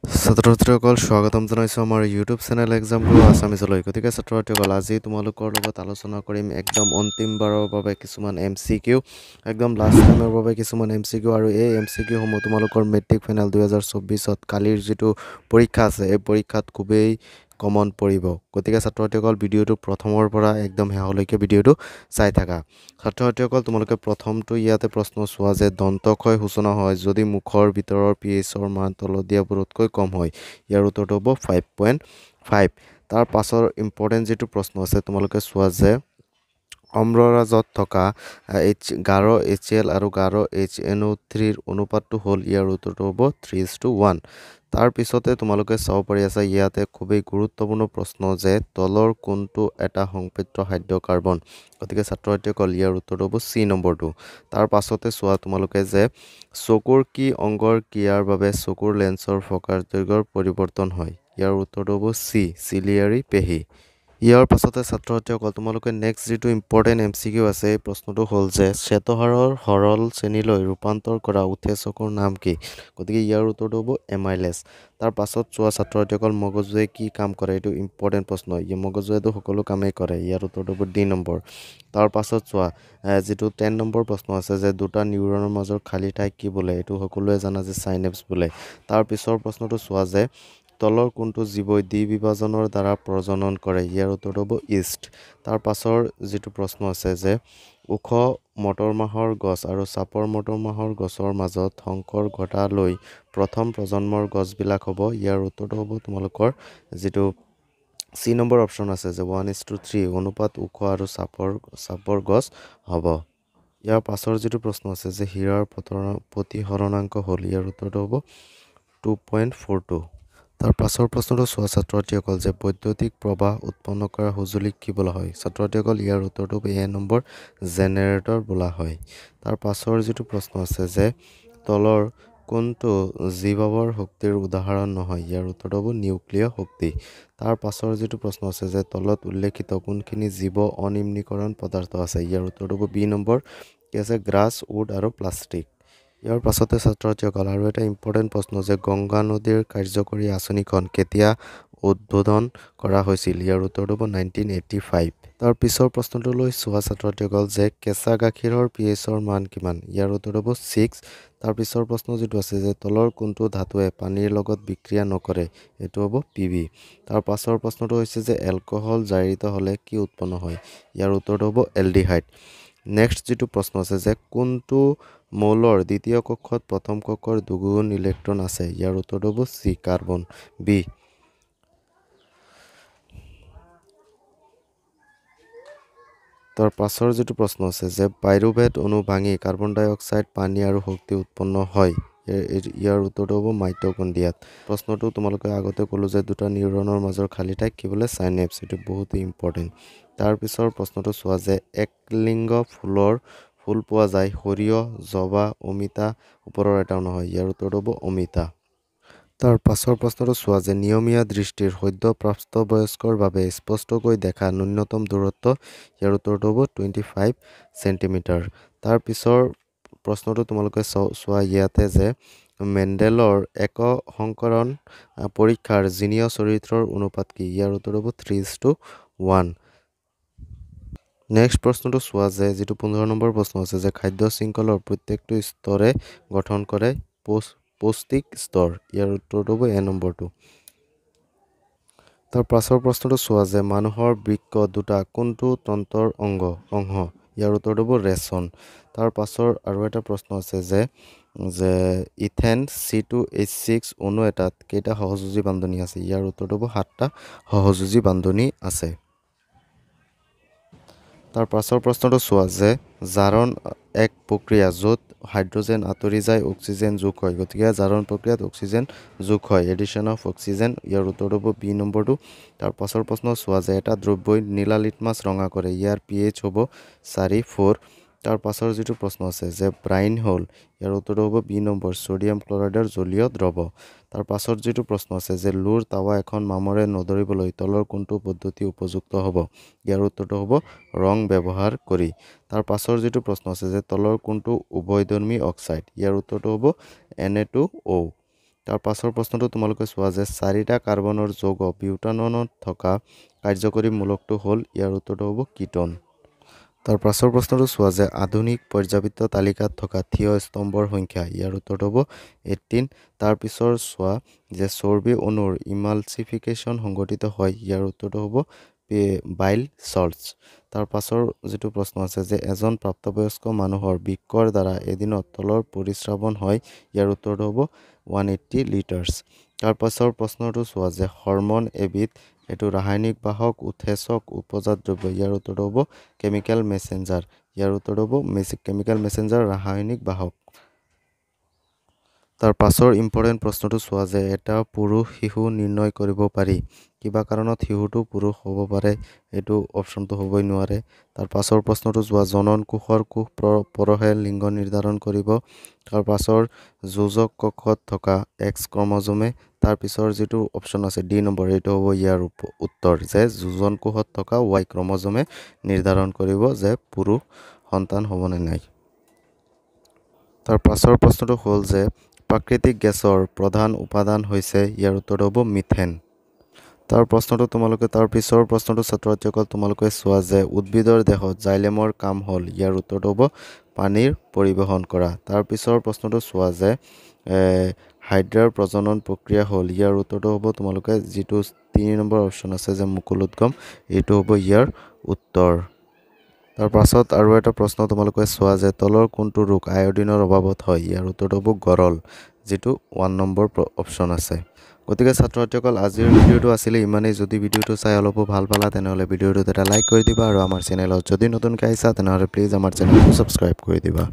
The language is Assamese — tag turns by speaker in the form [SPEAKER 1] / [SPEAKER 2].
[SPEAKER 1] ছাত্ৰ-ছাত্ৰীসকল স্বাগতম জনাইছো আমাৰ ইউটিউব চেনেল এক্সাম গুৰু আছামিজলৈ। গতিকে ছাত্ৰ-ছাত্ৰীসকল আজি তোমালোকৰ লগত আলোচনা কৰিম একদম অন্তিমবাৰৰ বাবে কিছুমান MCQ, একদম লাষ্ট টাইমৰ বাবে কিছুমান MCQ আৰু এই MCQ সমূহ তোমালোকৰ মেট্ৰিক ফাইনেল 2024ত কালিৰ যিটো পৰীক্ষা আছে এই পৰীক্ষাত খুবেই কমন পৰিব। গতিকে ছাত্ৰ-ছাত্ৰীসকল ভিডিঅ'টো প্ৰথমৰ পৰা একদম শেষলৈকে ভিডিঅ'টো চাই থাকা। ছাত্ৰ-ছাত্ৰীসকল তোমালোকে প্ৰথমটো ইয়াতে প্ৰশ্ন চোৱা যে দন্তক্ষয় সূচনা হয় যদি মুখৰ ভিতৰৰ pH-ৰ মান তলত দিয়াবোৰতকৈ কম হয়। ইয়াৰ উত্তৰটো হ'ব 5.5। তাৰ পাছৰ ইম্পৰ্টেণ্ট যিটো প্ৰশ্ন আছে তোমালোকে চোৱা যে অম্ৰৰাজত থকা গাঢ় HCl আৰু গাঢ় HNO3 অনুপাতটো হ'ল, ইয়াৰ উত্তৰটো হ'ব 3:1। তাৰ পিছতে তোমালোকে চাব পাৰি আছা ইয়াতে খুবেই গুৰুত্বপূৰ্ণ প্ৰশ্ন যে তলৰ কোনটো এটা সংপৃক্ত খাদ্য কাৰ্বন। গতিকে ছাত্ৰ-ছাত্ৰীসকল ইয়াৰ উত্তৰটো হ'ব C নম্বৰটো। তাৰ পাছতে চোৱা তোমালোকে যে চকুৰ কি অংগৰ ক্ৰিয়াৰ বাবে চকুৰ লেন্সৰ ফ'কাছ দৈৰ্ঘ্যৰ পৰিৱৰ্তন হয়। ইয়াৰ উত্তৰটো হ'ব C চিলিয়াৰী পেশী। ইয়াৰ পাছতে ছাত্ৰ-ছাত্ৰীসকল তোমালোকে নেক্সট যিটো ইম্পৰ্টেণ্ট MCQ আছে এই প্ৰশ্নটো হ'ল যে শ্বেতসাৰৰ সৰল শ্ৰেণীলৈ ৰূপান্তৰ কৰা উৎসেচকৰ নাম কি। গতিকে ইয়াৰ উত্তৰটো হ'ব এমাইলেজ। তাৰ পাছত চোৱা ছাত্ৰ-ছাত্ৰীসকল মগজুৱে কি কাম কৰে, এইটো ইম্পৰ্টেণ্ট প্ৰশ্ন। মগজুৱেতো সকলো কামেই কৰে। ইয়াৰ উত্তৰটো হ'ব D নম্বৰ। তাৰ পাছত চোৱা যিটো 10 নম্বৰ প্ৰশ্ন আছে যে দুটা নিউৰনৰ মাজৰ খালী ঠাইক কি বোলে, এইটো সকলোৱে জানা যে চাইনেপছ বোলে। তাৰ পিছৰ প্ৰশ্নটো চোৱা যে তলৰ কোনটো জীৱই দ্বিবিভাজনৰ দ্বাৰা প্ৰজনন কৰে। ইয়াৰ উত্তৰটো হ'ব ইষ্ট। তাৰ পাছৰ যিটো প্ৰশ্ন আছে যে ওখ মটৰমাহৰ গছ আৰু চাপৰ মটৰমাহৰ গছৰ মাজত সংকৰ ঘটালৈ প্ৰথম প্ৰজন্মৰ গছবিলাক হ'ব। ইয়াৰ উত্তৰটো হ'ব তোমালোকৰ যিটো C নম্বৰ অপশ্যন আছে যে 1:3 অনুপাত ওখ আৰু চাপৰ গছ হ'ব। ইয়াৰ পাছৰ যিটো প্ৰশ্ন আছে যে হীৰাৰ প্ৰতিসৰণাংক হ'ল, ইয়াৰ উত্তৰটো হ'ব 2.42। তাৰ পাছৰ প্ৰশ্নটো চোৱা ছাত্ৰ-ছাত্ৰীসকল যে বৈদ্যুতিক প্ৰবাহ উৎপন্ন কৰা সঁজুলিক কি বোলা হয়। ছাত্ৰ-ছাত্ৰীসকল ইয়াৰ উত্তৰটো A নম্বৰ জেনেৰেটৰ বোলা হয়। তাৰ পাছৰ যিটো প্ৰশ্ন আছে যে তলৰ কোনটো জীৱাৱৰ শক্তিৰ উদাহৰণ নহয়। ইয়াৰ উত্তৰটো হ'ব নিউক্লিয় শক্তি। তাৰ পাছৰ যিটো প্ৰশ্ন আছে যে তলত উল্লেখিত কোনখিনি জীৱ অনিম্নীকৰণ পদাৰ্থ আছে। ইয়াৰ উত্তৰটো হ'ব B নম্বৰ কি আছে গ্ৰাছ, উড আৰু প্লাষ্টিক। ইয়াৰ পাছতে ছাত্ৰ-ছাত্ৰীসকল আৰু এটা ইম্পৰ্টেণ্ট প্ৰশ্ন যে গংগা নদীৰ কাৰ্যকৰী আঁচনিখন কেতিয়া উদ্বোধন কৰা হৈছিল। ইয়াৰ উত্তৰটো হ'ব 1985। তাৰ পিছৰ প্ৰশ্নটোলৈ চোৱা ছাত্ৰ-ছাত্ৰীসকল যে কেঁচা গাখীৰৰ pH-ৰ মান কিমান। ইয়াৰ উত্তৰটো হ'ব 6। তাৰ পিছৰ প্ৰশ্ন যিটো আছে যে তলৰ কোনটো ধাতুৱে পানীৰ লগত বিক্ৰিয়া নকৰে, এইটো হ'ব Pb। তাৰ পাছৰ প্ৰশ্নটো হৈছে যে এলকহল জাৰিত হ'লে কি উৎপন্ন হয়। ইয়াৰ উত্তৰটো হ'ব এলডিহাইড। নেক্সট যিটো প্ৰশ্ন আছে যে কোনটো মৌলৰ দ্বিতীয় কক্ষত প্ৰথম কক্ষৰ দুগুণ ইলেক্ট্ৰন আছে। ইয়াৰ উত্তৰটো হ'ব C কাৰ্বন। বি তাৰ পাছৰ যিটো প্ৰশ্ন আছে যে পাইৰুভেট অণু ভাঙি কাৰ্বন ডাই অক্সাইড, পানী আৰু শক্তি উৎপন্ন হয়। ইয়াৰ উত্তৰটো হ'ব মাইটকণ্ড্ৰিয়াত। প্ৰশ্নটো তোমালোকে আগতে ক'লো যে দুটা নিউৰনৰ মাজৰ খালী ঠাইক কি বোলে চাইনেপছ, এইটো বহুতেই ইম্পৰ্টেণ্ট। তাৰ পিছৰ প্ৰশ্নটো চোৱা যে একলিংগ ফুলৰ ফুল পোৱা যায় সৰিয়হ, জবা, অমিতা ওপৰৰ এটাও নহয়। ইয়াৰ উত্তৰটো হ'ব অমিতা। তাৰ পাছৰ প্ৰশ্নটো চোৱা যে নিয়মীয়া দৃষ্টিৰ সদ্য প্ৰাপ্তবয়স্কৰ বাবে স্পষ্টকৈ দেখা ন্যূনতম দূৰত্ব। ইয়াৰ উত্তৰটো হ'ব 25 চেণ্টিমিটাৰ। তাৰ পিছৰ প্ৰশ্নটো তোমালোকে চোৱা ইয়াতে যে মেণ্ডেলৰ একসংকৰণ পৰীক্ষাৰ জিনীয় চৰিত্ৰৰ অনুপাত কি। ইয়াৰ উত্তৰ হ'ব 3:1। নেক্সট প্ৰশ্নটো চোৱা যে যিটো 15 নম্বৰ প্ৰশ্ন আছে যে খাদ্য শৃংখলৰ প্ৰত্যেকটো স্তৰে গঠন কৰে পৌষ্টিক স্তৰ। ইয়াৰ উত্তৰটো হ'ব A নম্বৰটো। তাৰ পাছৰ প্ৰশ্নটো চোৱা যে মানুহৰ বৃক্ক দুটা কোনটো তন্ত্ৰৰ অংশ। ইয়াৰ উত্তৰটো হ'ব ৰেচন। তাৰ পাছৰ আৰু এটা প্ৰশ্ন আছে যে ইথেন C2H6 অণু এটাত কেইটা সহযোজী বান্ধনী আছে। ইয়াৰ উত্তৰটো হ'ব 7টা সহযোজী বান্ধনী আছে। তাৰ পাছৰ প্ৰশ্নটো চোৱা যে জাৰণ এক প্ৰক্ৰিয়া য'ত হাইড্ৰজেন আঁতৰি যায় অক্সিজেন যোগ হয়। গতিকে জাৰণ প্ৰক্ৰিয়াত অক্সিজেন যোগ হয়, এডিশ্যন অফ অক্সিজেন। ইয়াৰ উত্তৰটো হ'ব B নম্বৰটো। তাৰ পাছৰ প্ৰশ্ন চোৱা যে এটা দ্ৰব্যই নীলা লিটমাছ ৰঙা কৰে, ইয়াৰ pH হ'ব 4.4। তাৰ পাছৰ যিটো প্ৰশ্ন আছে যে ব্ৰাইন হ'ল, ইয়াৰ উত্তৰটো হ'ব B নম্বৰ ছডিয়াম ক্লৰাইডৰ জলীয় দ্ৰৱ। তাৰ পাছৰ যিটো প্ৰশ্ন আছে যে লোৰ টাৱা এখন মামৰে নধৰিবলৈ তলৰ কোনটো পদ্ধতি উপযুক্ত হ'ব। ইয়াৰ উত্তৰটো হ'ব ৰং ব্যৱহাৰ কৰি। তাৰ পাছৰ যিটো প্ৰশ্ন আছে যে তলৰ কোনটো উভয়ধৰ্মী অক্সাইড। ইয়াৰ উত্তৰটো হ'ব Na2O। তাৰ পাছৰ প্ৰশ্নটো তোমালোকে চোৱা যে 4টা কাৰ্বনৰ যৌগ বিউটাননত থকা কাৰ্যকৰী মূলকটো হ'ল ইয়াৰ উত্তৰটো হ'ব কিটোন তাৰ পাছৰ প্ৰশ্নটো চোৱা যে আধুনিক পৰ্যাবৃত্ত তালিকাত থকা থিয় স্তম্ভৰ সংখ্যা ইয়াৰ উত্তৰটো হ'ব 18 তাৰ পিছৰ চোৱা যে চৰ্বি অণুৰ ইমালচিফিকেশ্যন সংঘটিত হয় ইয়াৰ উত্তৰটো হ'ব বাইল সল্টছ তাৰ পাছৰ যেটো প্ৰশ্ন আছে যে এজন প্ৰাপ্তবয়স্ক মানুহৰ বৃক্কৰ দ্বাৰা এদিনত তলৰ পৰিস্ৰাৱন হয় ইয়াৰ উত্তৰটো হ'ব 180 লিটাৰ্ছ তাৰ পাছৰ প্ৰশ্নটো চোৱা যে হৰমন এবিধ এটো ৰাসায়নিক বাহক উৎসেচক উপজাত দ্ৰব্য ইয়াৰ উত্তৰটো হ'ব কেমিক্যাল মেসেঞ্জাৰ ইয়াৰ উত্তৰটো হ'ব কেমিক্যাল মেসেঞ্জাৰ ৰাসায়নিক বাহক তাৰ পাছৰ ইম্পৰ্টেন্ট প্ৰশ্নটো চোৱা যে এটা পুৰুষ শিশু নিৰ্ণয় কৰিব পাৰি কিবা কাৰণত শিশুটো পুৰুষ হ'ব পাৰে এটো অপচনটো হ'বই নোৱাৰে তাৰ পাছৰ প্ৰশ্নটো চোৱা জনন কোষৰ কোষ পৰহে লিংগ নিৰ্ধাৰণ কৰিব তাৰ পাছৰ যোজক কক্ষত থকা এক্স ক্ৰমোজোমে তাৰ পিছৰ যেটো অপচন আছে ডি নম্বৰ এটো হ'ব ইয়াৰ উত্তৰ যে যোজন কোষত থকা ওয়াই ক্ৰমোজোমে নিৰ্ধাৰণ কৰিব যে পুৰুষ সন্তান হ'ব নে নাই তাৰ পাছৰ প্ৰশ্নটো হ'ল যে প্ৰাকৃতিক গেছৰ প্ৰধান উপাদান হৈছে ইয়াৰ উত্তৰটো হ'ব মিথেন তাৰ প্ৰশ্নটো তোমালোকে তাৰ পিছৰ প্ৰশ্নটো ছাত্ৰছাত্ৰীসকল তোমালোকে চোৱা যে উদ্ভিদৰ দেহত জাইলেমৰ কাম হ'ল ইয়াৰ উত্তৰটো হ'ব পানীৰ পৰিবহন কৰা তাৰ পিছৰ প্ৰশ্নটো চোৱা যে হাইড্ৰাৰ প্ৰজনন প্ৰক্ৰিয়া হ'ল ইয়াৰ উত্তৰটো হ'ব তোমালোকে যেটো 3 নম্বৰ অপচন আছে যে মুকুলোদ্গম এটো হ'ব ইয়াৰ উত্তৰ তাৰ পাছত আৰু এটা প্ৰশ্ন তোমালোকে চোৱা যে তলৰ কোনটো ৰোগ আয়োডিনৰ অভাৱত হয় ইয়াৰ উত্তৰটো হ'ব গৰল যেটো 1 নম্বৰ অপচন আছে গতিকে ছাত্ৰছাত্ৰীসকল আজিৰ ভিডিওটো আছিল ইমানেই যদি ভিডিওটো চাই অলপ ভাল পালা তেনেহলে ভিডিওটো এটা লাইক কৰি দিবা আৰু আমাৰ চেনেলত যদি নতুনকৈ আহিছা তেনেহলে প্লিজ আমাৰ চেনেলটো সাবস্ক্ৰাইব কৰি দিবা